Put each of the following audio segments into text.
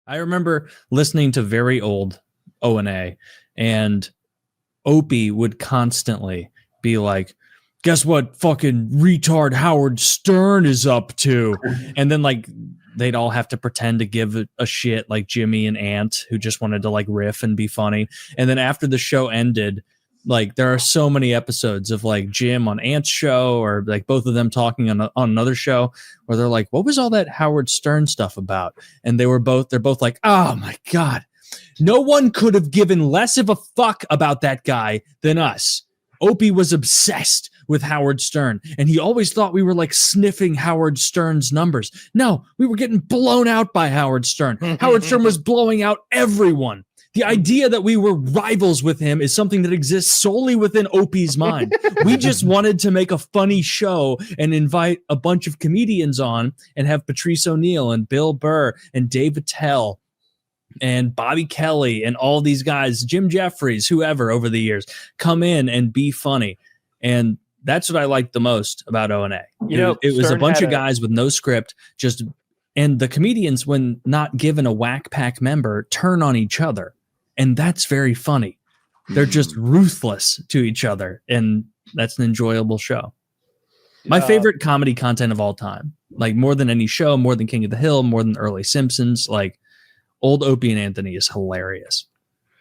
I remember listening to very old O&A, and Opie would constantly be like, guess what fucking retard Howard Stern is up to? And then like they'd all have to pretend to give a shit, like Jimmy and Ant, who just wanted to like riff and be funny. And then after the show ended, like there are so many episodes of like Jim on Ant's show, or like both of them talking on another show, where they're like, what was all that Howard Stern stuff about? And they're both like, oh my God, no one could have given less of a fuck about that guy than us. Opie was obsessed with Howard Stern, and he always thought we were like sniffing Howard Stern's numbers. No, we were getting blown out by Howard Stern. Howard Stern was blowing out everyone. The idea that we were rivals with him is something that exists solely within Opie's mind. We just wanted to make a funny show and invite a bunch of comedians on and have Patrice O'Neal and Bill Burr and Dave Attell and Bobby Kelly and all these guys, Jim Jeffries, whoever over the years, come in and be funny. And that's what I liked the most about O&A. You know, it was a bunch of guys with no script, and the comedians, when not given a Whack Pack member, turn on each other. And that's very funny. They're just ruthless to each other. And that's an enjoyable show. My favorite comedy content of all time, like more than any show, more than King of the Hill, more than early Simpsons, like old Opie and Anthony is hilarious.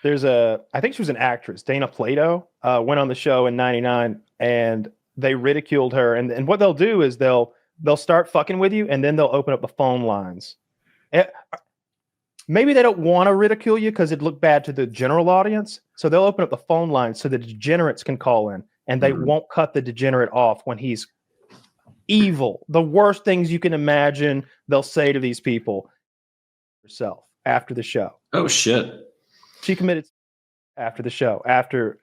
I think she was an actress, Dana Plato, went on the show in 99 and they ridiculed her. And what they'll do is they'll start fucking with you and then they'll open up the phone lines. Maybe they don't want to ridicule you because it'd look bad to the general audience. So they'll open up the phone lines so the degenerates can call in, and they won't cut the degenerate off when he's evil. The worst things you can imagine they'll say to these people. Herself after the show. Oh, shit. She committed after the show. After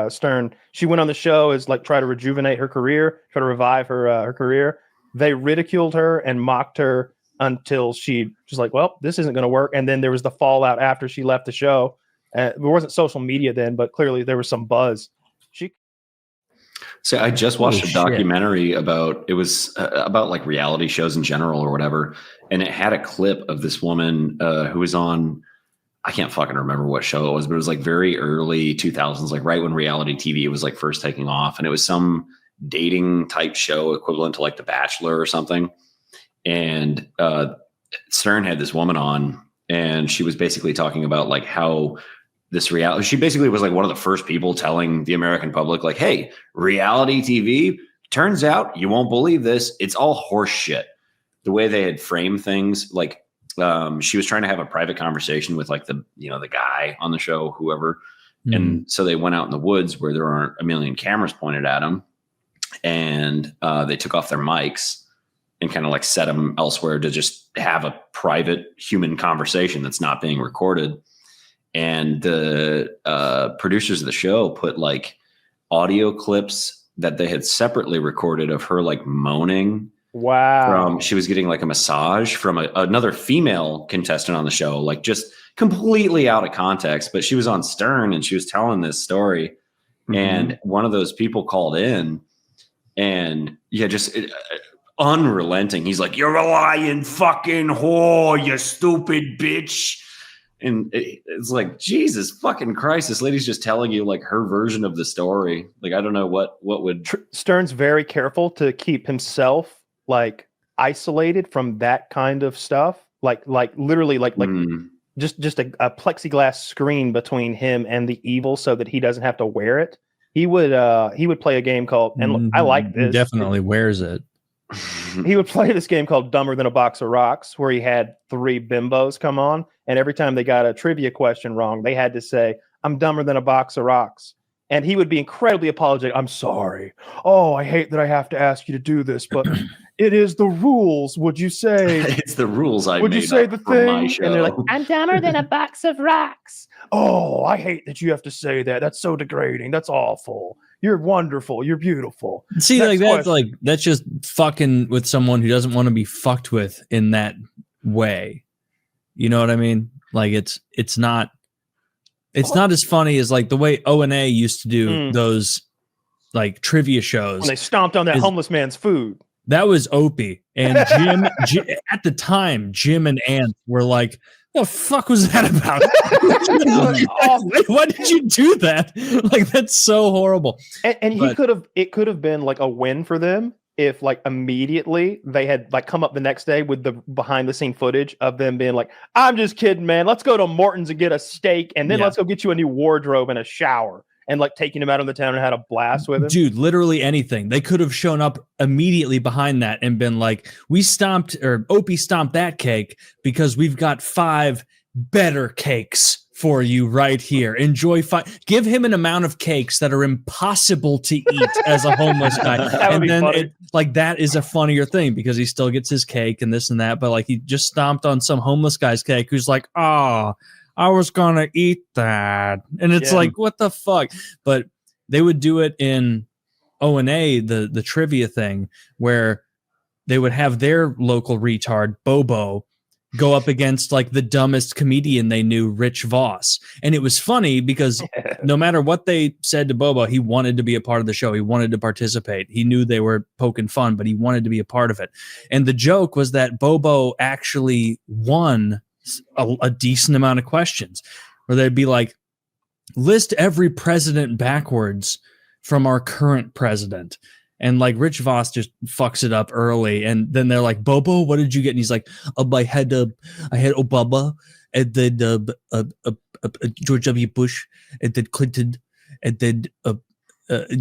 Stern, she went on the show as like try to rejuvenate her career, try to revive her career. They ridiculed her and mocked her until she was like, well, this isn't going to work. And then there was the fallout after she left the show. There wasn't social media then, but clearly there was some buzz. So I just watched a documentary about like reality shows in general or whatever. And it had a clip of this woman who was on, I can't fucking remember what show it was, but it was like very early 2000s, like right when reality TV was like first taking off. And it was some dating type show equivalent to like The Bachelor or something. And Stern had this woman on, and she was basically talking about like how this reality, she basically was like one of the first people telling the American public, like, hey, reality TV, turns out you won't believe this. It's all horse shit. The way they had framed things, like she was trying to have a private conversation with like the guy on the show, whoever. And so they went out in the woods where there aren't a million cameras pointed at them. And they took off their mics and kind of like set them elsewhere to just have a private human conversation that's not being recorded. And the producers of the show put like audio clips that they had separately recorded of her like moaning. Wow. She was getting like a massage from another female contestant on the show, like just completely out of context. But she was on Stern and she was telling this story. And one of those people called in and unrelenting. He's like, you're a lying fucking whore, you stupid bitch. And it's like, Jesus fucking Christ, this lady's just telling you like her version of the story. Like, I don't know what would. Stern's very careful to keep himself like isolated from that kind of stuff. Like literally like just a plexiglass screen between him and the evil so that he doesn't have to wear it. He would play a game called, and I like this. He definitely wears it. He would play this game called Dumber Than a Box of Rocks, where he had 3 bimbos come on, and every time they got a trivia question wrong, they had to say, I'm dumber than a box of rocks. And he would be incredibly apologetic. I'm sorry. Oh, I hate that I have to ask you to do this, but it is the rules. Would you say it's the rules? Would you say the thing? And they're like, I'm dumber than a box of rocks. Oh, I hate that you have to say that. That's so degrading. That's awful. You're wonderful. You're beautiful. See, Next that's just fucking with someone who doesn't want to be fucked with in that way. You know what I mean? Like it's not as funny as like the way O&A used to do those like trivia shows. When they stomped on that homeless man's food. That was Opie and Jim. At the time, Jim and Ant were like The fuck was that about? Why did you do that? Like, that's so horrible. And it could have been like a win for them if like immediately they had like come up the next day with the behind the scene footage of them being like, I'm just kidding, man. Let's go to Morton's and get a steak, and then let's go get you a new wardrobe and a shower, and like taking him out on the town and had a blast with him. Dude, literally anything. They could have shown up immediately behind that and been like, Opie stomped that cake because we've got 5 better cakes for you right here. Enjoy 5. Give him an amount of cakes that are impossible to eat as a homeless guy. And then that is a funnier thing because he still gets his cake and this and that, but like he just stomped on some homeless guy's cake who's like, I was gonna eat that. And it's like, what the fuck? But they would do it in O&A, the trivia thing, where they would have their local retard, Bobo, go up against like the dumbest comedian they knew, Rich Voss. And it was funny because no matter what they said to Bobo, he wanted to be a part of the show. He wanted to participate. He knew they were poking fun, but he wanted to be a part of it. And the joke was that Bobo actually won a decent amount of questions where they'd be like, list every president backwards from our current president. And like Rich Voss just fucks it up early, and then they're like, "Bobo, what did you get?" And he's like, "I had Obama, and then George W. Bush, and then Clinton, and then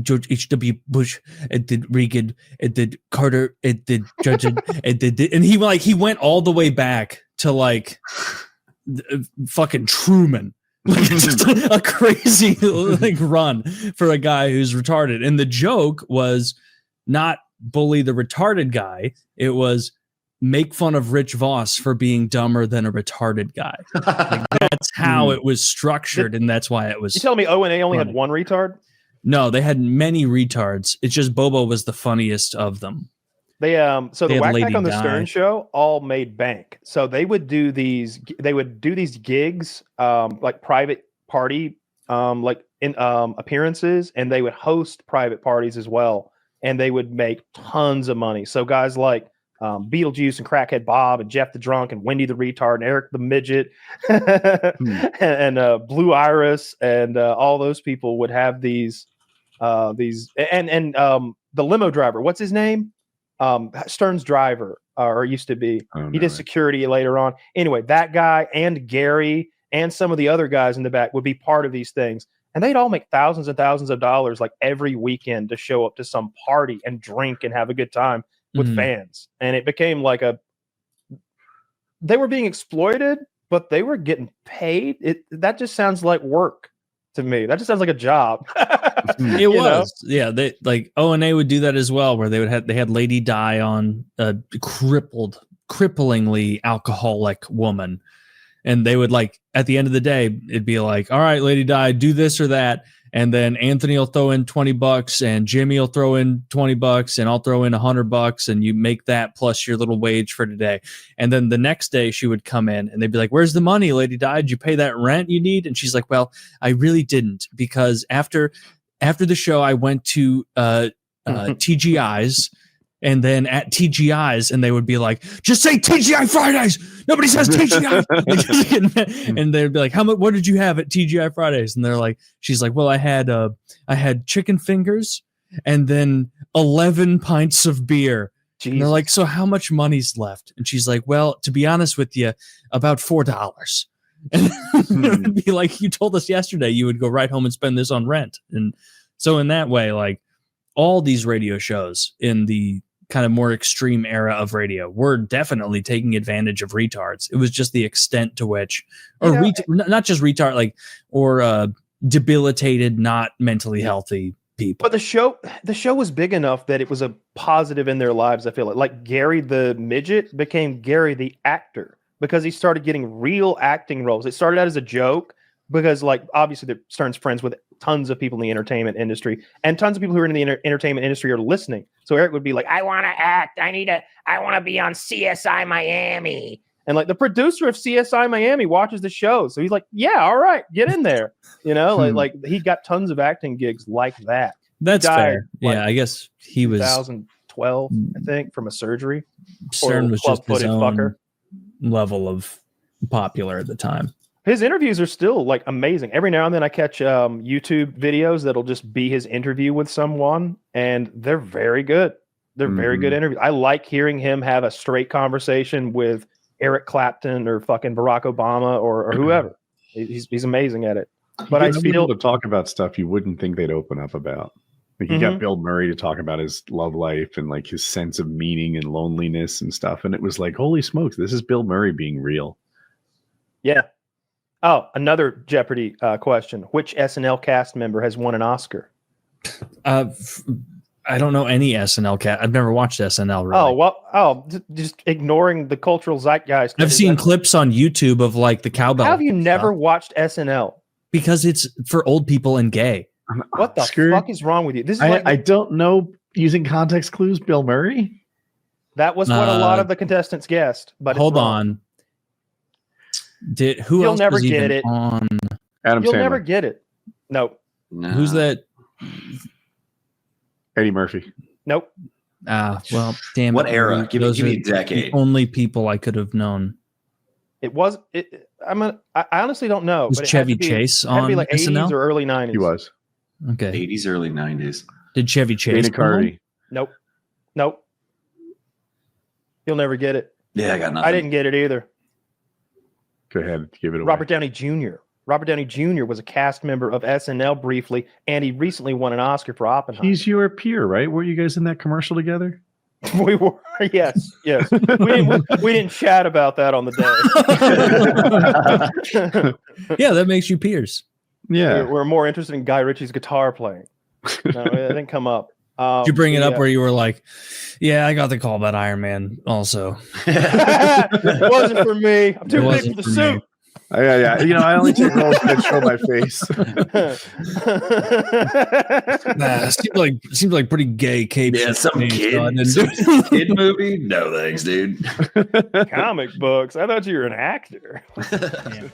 George H.W. Bush, and then Reagan, and then Carter, and then Johnson, and then and he went all the way back to like fucking Truman." Like just a crazy like run for a guy who's retarded. And the joke was not bully the retarded guy. It was make fun of Rich Voss for being dumber than a retarded guy. Like, that's how it was structured. And that's why it was. You telling me O&A only had one retard? No, they had many retards. It's just Bobo was the funniest of them. The Whack Pack on the Stern Show all made bank. So they would do these gigs, like private party, like in appearances, and they would host private parties as well, and they would make tons of money. So guys like Beetlejuice and Crackhead Bob and Jeff the Drunk and Wendy the Retard and Eric the Midget and Blue Iris and all those people would have these and the limo driver. What's his name? Stern's driver, or used to be. He did security later on. Anyway, that guy and Gary and some of the other guys in the back would be part of these things. And they'd all make thousands and thousands of dollars like every weekend to show up to some party and drink and have a good time with fans. And it became like they were being exploited, but they were getting paid. That just sounds like work to me. That just sounds like a job. It was. Yeah, they like O&A would do that as well, where they had Lady Di on, a cripplingly alcoholic woman, and they would like at the end of the day it'd be like, all right, Lady Di, do this or that, and then Anthony will throw in $20 and Jimmy will throw in $20 and I'll throw in $100, and you make that plus your little wage for today. And then the next day she would come in and they'd be like, where's the money, Lady Di? Did you pay that rent you need? And she's like, well, I really didn't, because after the show I went to TGI's, and then at TGI's, and they would be like, just say TGI Fridays. Nobody says TGI. And they'd be like, what did you have at TGI Fridays? And they're like, she's like, well, I had chicken fingers and then 11 pints of beer. Jesus. And they're like, so how much money's left? And she's like, well, to be honest with you, about $4. And it would be like, you told us yesterday you would go right home and spend this on rent. And so in that way, like all these radio shows in the kind of more extreme era of radio were definitely taking advantage of retards. It was just the extent to which, or not just retard, like, or debilitated, not mentally healthy people. But the show was big enough that it was a positive in their lives. I feel like Gary the Midget became Gary the actor, because he started getting real acting roles. It started out as a joke because, like, obviously Stern's friends with tons of people in the entertainment industry, and tons of people who are in the entertainment industry are listening. So Eric would be like, I want to act. I want to be on CSI Miami. And like the producer of CSI Miami watches the show. So he's like, yeah, all right, get in there. You know, like he got tons of acting gigs like that. That's fair. Yeah, I guess he was 2012, I think, from a surgery. Stern was just his own level of popular at the time. His interviews are still like amazing. Every now and then I catch YouTube videos that'll just be his interview with someone, and they're very good. They're very good interviews. I like hearing him have a straight conversation with Eric Clapton or fucking Barack Obama or whoever. He's amazing at it. But I feel to talk about stuff you wouldn't think they'd open up about. Like you got Bill Murray to talk about his love life and like his sense of meaning and loneliness and stuff. And it was like, holy smokes, this is Bill Murray being real. Yeah. Oh, another Jeopardy question. Which SNL cast member has won an Oscar? I don't know any SNL cat. I've never watched SNL. Really. Just ignoring the cultural zeitgeist. I've seen clips on YouTube of like the cowbell. How have you never watched SNL? Because it's for old people and gay. What the fuck is wrong with you? This is I don't know. Using context clues, Bill Murray. That was what a lot of the contestants guessed. But hold on. Who You'll else never was get even it. on? Adam You'll Sandler. never get it. Nope. No. Who's that? Eddie Murphy. Nope. Well, damn. What it. era? Give Those me are a decade. the only people I could have known. It was. I honestly don't know. Was but it Chevy had to be, Chase had to be on like SNL? 80s or early 90s. He was. Okay. 80s, early 90s. Did Chevy Chase? Dana Carvey. Nope. You'll never get it. Yeah, I got nothing. I didn't get it either. Go ahead, give it away. Robert Downey Jr. Robert Downey Jr. was a cast member of SNL briefly, and he recently won an Oscar for Oppenheimer. He's your peer, right? Were you guys in that commercial together? We were, yes. We didn't chat about that on the day. Yeah, that makes you peers. Yeah. We're more interested in Guy Ritchie's guitar playing. No, it didn't come up. Did you bring it up where you were like, "Yeah, I got the call about Iron Man." Also, it wasn't for me. I'm too big for the suit. Yeah. You know, I only take roles that show my face. Seems like pretty gay cape. Yeah, shit some to me, kid, so I didn't some do it. kid movie? No thanks, dude. Comic books. I thought you were an actor. Yeah.